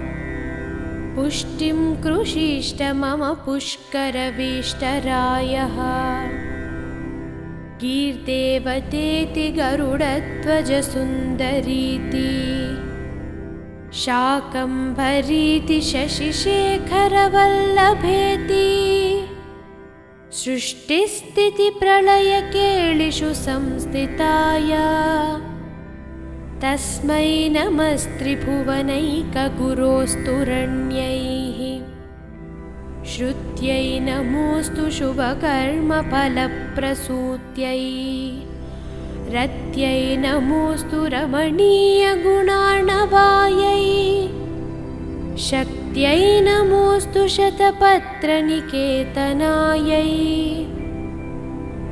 पुष्टिं कृषीष्ट मम पुष्करवीष्टरायः। गीर्देवतेति गरुडध्वजसुन्दरीति शाकम्भरीति शशिशेखरवल्लभेति सृष्टिस्थितिप्रलयकेलिषु संस्थिताय तस्मै नमस्त्रिभुवनैकगुरोस्तुरण्यैः श्रुत्यै नमोऽस्तु शुभकर्मफलप्रसूत्यै रत्यै नमोऽस्तु रमणीयगुणार्णवायै शक्त्यै नमोऽस्तु शतपत्रनिकेतनायै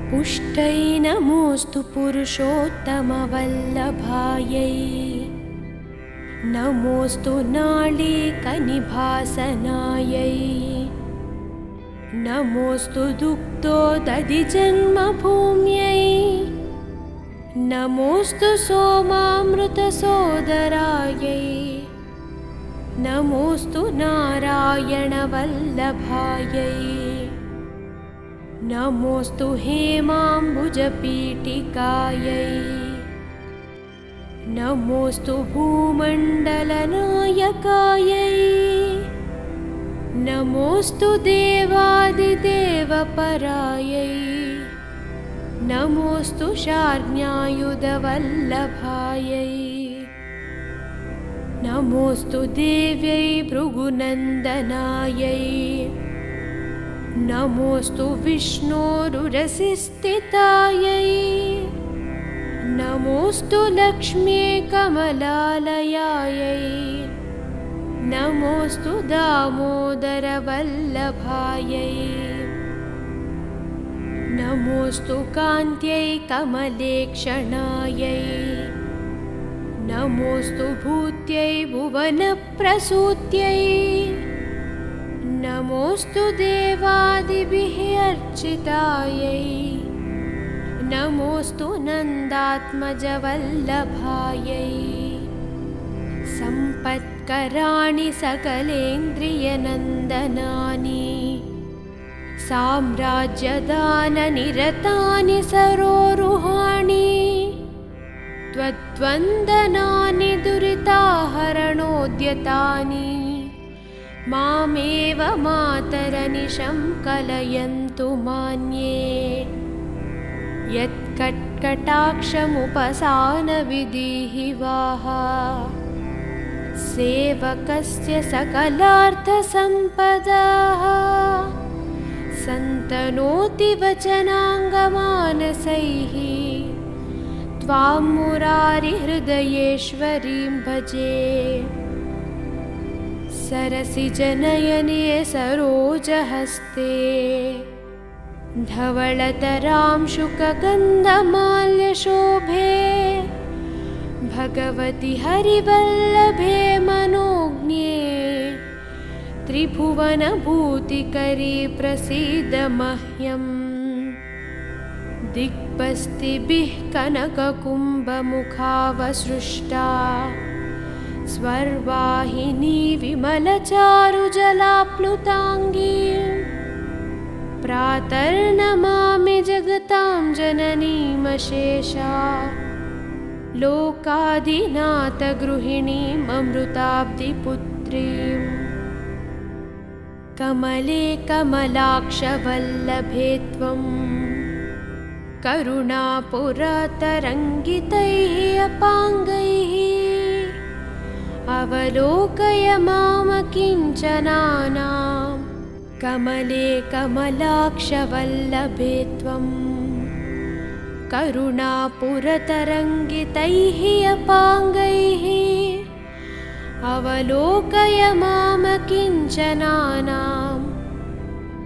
पुष्टै नमोऽस्तु पुरुषोत्तमवल्लभायै नमोऽस्तु नाळीकनिभासनायै नमोऽस्तु दुग्धोदधिजन्मभूम्यै नमोऽस्तु सोमामृतसोदरायै नमोऽस्तु नारायणवल्लभायै नमोऽस्तु हेमाम्बुजपीठिकायै नमोऽस्तु भूमण्डलनायकायै नमोऽस्तु देवादिदेवपरायै नमोऽस्तु शार्ङ्ग्यायुधवल्लभायै नमोऽस्तु देव्यै भृगुनन्दनायै नमोऽस्तु विष्णोरुरसिस्थितायै नमोऽस्तु लक्ष्म्यै कमलालयायै नमोऽस्तु दामोदरवल्लभायै नमोऽस्तु कान्त्यै कमलेक्षणायै नमोऽस्तु भूत्यै भुवनप्रसूत्यै नमोऽस्तु देवादिभिः अर्चितायै नमोऽस्तु नन्दात्मजवल्लभायै सम्पत्कराणि सकलेन्द्रियनन्दनानि साम्राज्यदाननिरतानि सरोरुहाणि त्वद्वन्दनानि दुरिताहरणोद्यतानि मामेव मातरनिशं कलयन्तु मान्ये यत्कट्कटाक्षमुपसानविधिः वाह सेवकस्य सकलार्थसम्पदाः सन्तनोति वचनाङ्गमानसैः त्वां मुरारिहृदयेश्वरीं भजे सरसिजनयने सरोजहस्ते धवलतरां शुकगन्धमाल्यशोभे भगवति हरिवल्लभे मनोज्ञे त्रिभुवनभूतिकरी प्रसीद मह्यम् दिग्बस्तिभिः कनककुम्भमुखावसृष्टा स्वर्वाहिनी विमलचारुजलाप्लुताङ्गी प्रातर्नमामि जगतां जननीमशेषा लोकाधिनाथगृहिणीममृताब्धिपुत्रीम् कमले कमलाक्षवल्लभे त्वं करुणापुरतरङ्गितैः अपाङ्गैः अवलोकय मामकिञ्चनानां कमले कमलाक्षवल्लभे त्वं करुणापुरतरङ्गितैः अपाङ्गैः अवलोकय मामकिञ्चनानां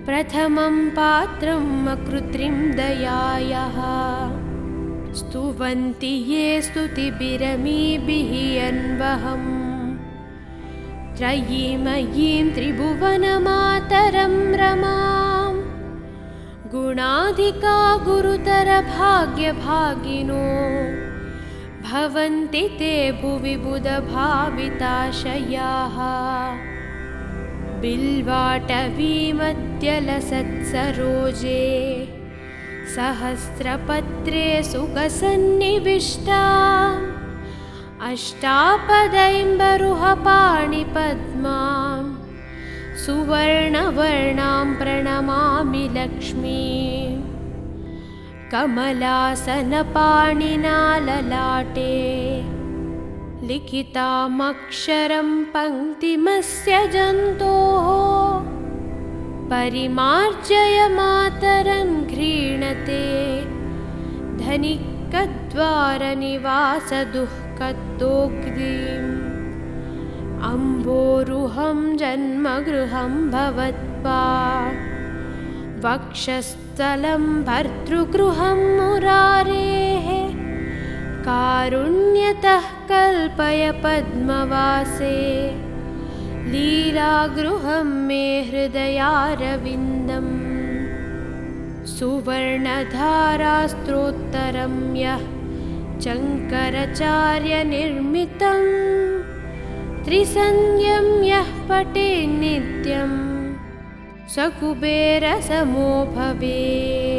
प्रथमं पात्रं अकृत्रिं दयायाः स्तुवन्ति ये स्तुतिभिरमीभिः अन्वहम् त्रयीमयीं त्रिभुवनमातरं रमां गुणाधिका गुरुतरभाग्यभागिनो भवन्ति ते भुवि बुधभाविताशयाः बिल्वाटवीमध्यलसत्सरोजे सहस्रपत्रे सुखसन्निविष्टा अष्टापदैम्बरुह पाणिपद्मां सुवर्णवर्णां प्रणमामि लक्ष्मीं कमलासनपाणिना ललाटे लिखितामक्षरं पङ्क्तिमस्य जन्तोः परिमार्जय मातरं घ्रीणते धनिकद्वारनिवासदुःखदोग्धिम् अम्भोरुहं जन्मगृहं भवत्पा वक्षस्थलं भर्तृगृहं मुरारेः कारुण्यतः कल्पय पद्मवासे लीलागृहं मे हृदयारविन्दम् सुवर्णधारास्त्रोत्तरं यः शङ्कराचार्यनिर्मितं त्रिसन्ध्यं यः पठेन्नित्यं स कुबेरसमो भवेत्।